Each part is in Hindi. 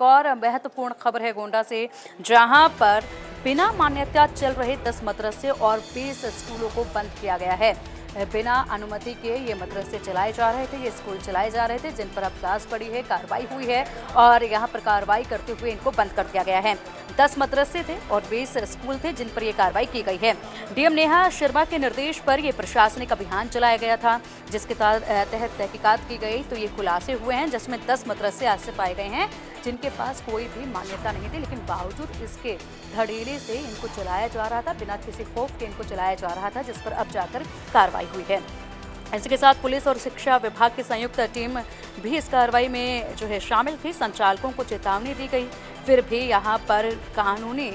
एक और महत्वपूर्ण खबर है गोंडा से, जहां पर बिना मान्यता चल रहे 10 मदरसे और 20 स्कूलों को बंद किया गया है। बिना अनुमति के ये मदरसे चलाए जा रहे थे, ये स्कूल चलाए जा रहे थे, जिन पर अब क्लास पड़ी है, कार्रवाई हुई है और यहाँ पर कार्रवाई करते हुए इनको बंद कर दिया गया है। 10 मदरसे थे और 20 स्कूल थे जिन पर यह कार्रवाई की गई है। डीएम नेहा शर्मा के निर्देश पर यह प्रशासनिक अभियान चलाया गया था, जिसके तहत तहकीकात की गई तो ये खुलासे हुए हैं, जिसमें 10 मदरसे ऐसे पाए गए हैं जिनके पास कोई भी मान्यता नहीं थी, लेकिन बावजूद इसके धड़ेले से इनको चलाया जा रहा था, बिना किसी खौफ के इनको चलाया जा रहा था, जिस पर अब जाकर कार्रवाई हुई है। इसी के साथ पुलिस और शिक्षा विभाग की संयुक्त टीम भी इस कार्रवाई में जो है शामिल थी। संचालकों को चेतावनी दी गई, फिर भी यहाँ पर कानूनी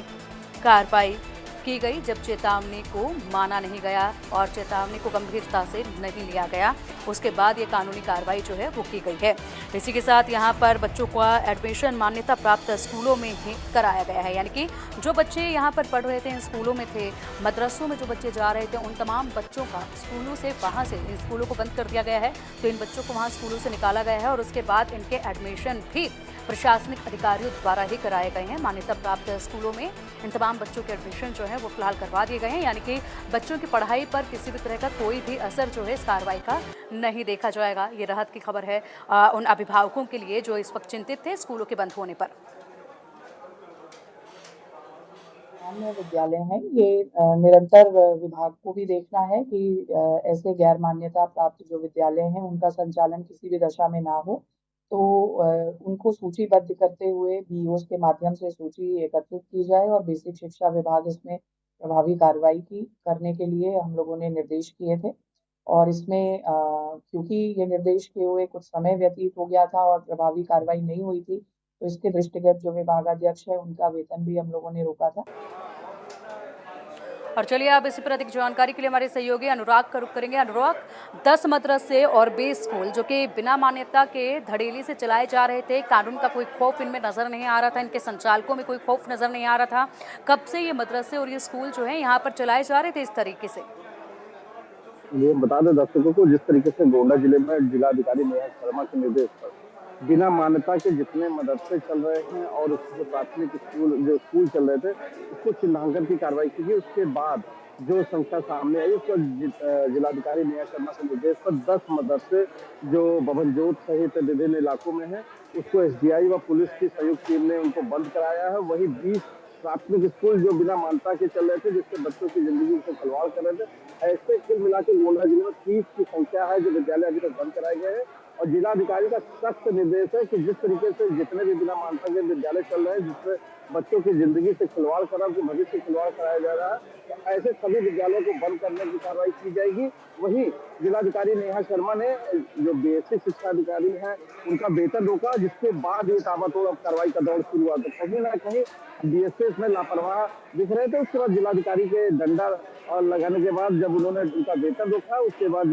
कार्रवाई की गई जब चेतावनी को माना नहीं गया और चेतावनी को गंभीरता से नहीं लिया गया, उसके बाद ये कानूनी कार्रवाई जो है वो की गई है। इसी के साथ यहाँ पर बच्चों का एडमिशन मान्यता प्राप्त स्कूलों में ही कराया गया है, यानी कि जो बच्चे यहाँ पर पढ़ रहे थे, इन स्कूलों में थे, मदरसों में जो बच्चे जा रहे थे, उन तमाम बच्चों का स्कूलों से वहाँ से इन स्कूलों को बंद कर दिया गया है। तो इन बच्चों को वहाँ स्कूलों से निकाला गया है और उसके बाद इनके एडमिशन भी प्रशासनिक अधिकारियों द्वारा ही कराए गए हैं। मान्यता प्राप्त स्कूलों में इन तमाम बच्चों के एडमिशन जो है वो फिलहाल करवा दिए गए हैं, यानी कि बच्चों की पढ़ाई पर किसी भी तरह का कोई भी असर जो है इस कार्रवाई का नहीं देखा जाएगा। ये राहत की खबर है उन अभिभावकों के लिए जो इस वक्त चिंतित थे स्कूलों के बंद होने पर। अन्य विद्यालय हैं, ये निरंतर विभाग को भी देखना है कि ऐसे गैर मान्यता प्राप्त जो विद्यालय हैं उनका संचालन किसी भी दशा में ना हो। तो उनको सूचीबद्ध करते हुए बीओस के माध्यम से सूची एकत्रित की जाए और बेसिक शिक्षा विभाग इसमें प्रभावी कार्रवाई की करने के लिए हम लोगों ने निर्देश किए थे। और इसमें क्योंकि ये निर्देश किए हुए कुछ समय व्यतीत हो गया था और प्रभावी कार्रवाई नहीं हुई थी, तो इसके दृष्टिगत जो विभागाध्यक्ष है उनका वेतन भी हम लोगों ने रोका था। और चलिए अब इसी पर अधिक जानकारी के लिए हमारे सहयोगी अनुराग का रुख करेंगे। अनुराग, 10 मदरसे और 20 स्कूल जो कि बिना मान्यता के धड़ेले से चलाए जा रहे थे, कानून का कोई खौफ इनमें नजर नहीं आ रहा था, इनके संचालकों में कोई खौफ नजर नहीं आ रहा था। कब से ये मदरसे और ये स्कूल जो है यहाँ पर चलाए जा रहे थे इस तरीके से? ये बता दें दर्शकों को, जिस तरीके से गोंडा जिले में जिलाधिकारी नेहा शर्मा के निर्देश पर बिना मान्यता के जितने मदरसे चल रहे हैं और उसके प्राथमिक स्कूल चल रहे थे, उसको चिन्हांकन की कार्रवाई की गई। उसके बाद जो संख्या सामने आई, उसको जिलाधिकारी नेहा शर्मा के निर्देश पर 10 मदरसे जो बभनजोत सहित विभिन्न इलाकों में है, उसको एसडीआई व पुलिस की संयुक्त टीम ने उनको बंद कराया है। वही 20 प्राथमिक स्कूल जो बिना मान्यता के चल रहे थे, जिससे बच्चों की जिंदगी से खिलवाड़ कर रहे थे, ऐसे कुल मिलाकर गोंडा जिले में 30 की संख्या है जो विद्यालय अभी तक बंद कराए गए हैं। और जिलाधिकारी का सख्त निर्देश है कि जिस तरीके से जितने भी बिना मान्यता के विद्यालय चल रहे हैं, जिसमें बच्चों की जिंदगी से खिलवाड़ करा, उनके भविष्य से खिलवाड़ कराया जा रहा है, तो ऐसे सभी विद्यालयों को बंद करने की कार्रवाई की जाएगी। वहीं जिलाधिकारी नेहा शर्मा ने जो बेसिक शिक्षा अधिकारी हैं उनका वेतन रोका, जिसके बाद ये ताबड़तोड़ अब कार्रवाई का दौर शुरू हुआ। तो कहीं ना कहीं बीएसएस में लापरवाह दिख रहे थे। उसके बाद जिलाधिकारी के डंडा और लगाने के बाद जब उन्होंने उनका वेतन रोका, उसके बाद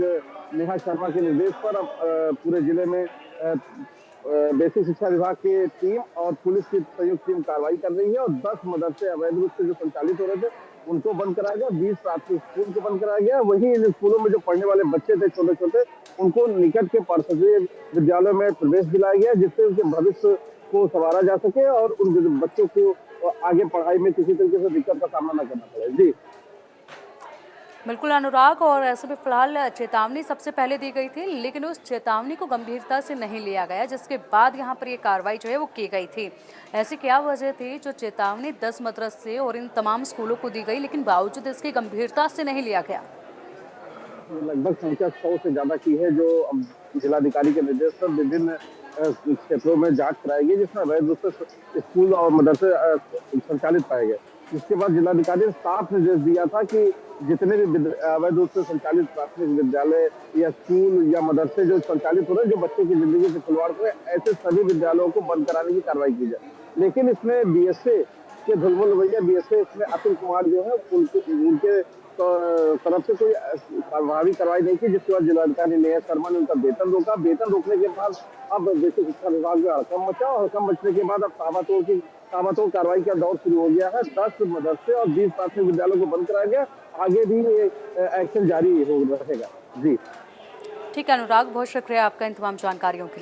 नेहा शर्मा के निर्देश पर अब पूरे जिले में बेसिक शिक्षा विभाग की टीम और पुलिस की संयुक्त टीम कार्रवाई कर रही है और 10 मदरसे अवैध रूप से जो संचालित हो रहे थे उनको बंद कराया गया, 20 प्राथमिक स्कूल को बंद कराया गया। वहीं इन स्कूलों में जो पढ़ने वाले बच्चे थे छोटे छोटे, उनको निकट के पार्षदीय विद्यालयों में प्रवेश दिलाया गया, जिससे उनके भविष्य को संवारा जा सके और उन बच्चों को आगे पढ़ाई में किसी तरीके से दिक्कत का सामना न करना पड़े। जी बिल्कुल अनुराग, और ऐसे में फिलहाल चेतावनी सबसे पहले दी गई थी, लेकिन उस चेतावनी को गंभीरता से नहीं लिया गया, जिसके बाद यहाँ पर ये कार्रवाई जो है वो की गई थी। ऐसी क्या वजह थी जो चेतावनी 10 मदरसे और इन तमाम स्कूलों को दी गई, लेकिन बावजूद इसकी गंभीरता से नहीं लिया गया? लगभग संख्या 100 से ज्यादा की है जो अब जिलाधिकारी के निर्देश पर विभिन्न क्षेत्रों में जांच कराई गई, जिसमें अवैध रूप से स्कूल और मदरसे संचालित पाए गए। इसके बाद जिलाधिकारी ने साफ निर्देश दिया था कि जितने भी अवैध रूप से संचालित प्राथमिक विद्यालय या स्कूल या मदरसे जो संचालित हो रहे हैं, जो बच्चों की जिंदगी से खिलवाड़ करे, ऐसे सभी विद्यालयों को बंद कराने की कार्रवाई की जाए। लेकिन इसमें बीएसए के धुलमुल रवैया, बीएसए इसमें अतुल कुमार जो है उनके तरफ से कोई प्रभावी कार्रवाई नहीं की, जिसके बाद जिलाधिकारी नेहा शर्मा ने उनका वेतन रोका। वेतन रोकने के बाद अब बेसिक शिक्षा विभाग में हड़कंप मचा और हड़कंप मचने के बाद अब ताबड़तोड़ कार्रवाई का दौर शुरू हो गया है। 10 मदरसे और 20 प्राथमिक विद्यालयों को बंद कराया गया। आगे भी ये एक्शन जारी रहेगा। जी ठीक है अनुराग, बहुत शुक्रिया आपका इन तमाम जानकारियों के लिए।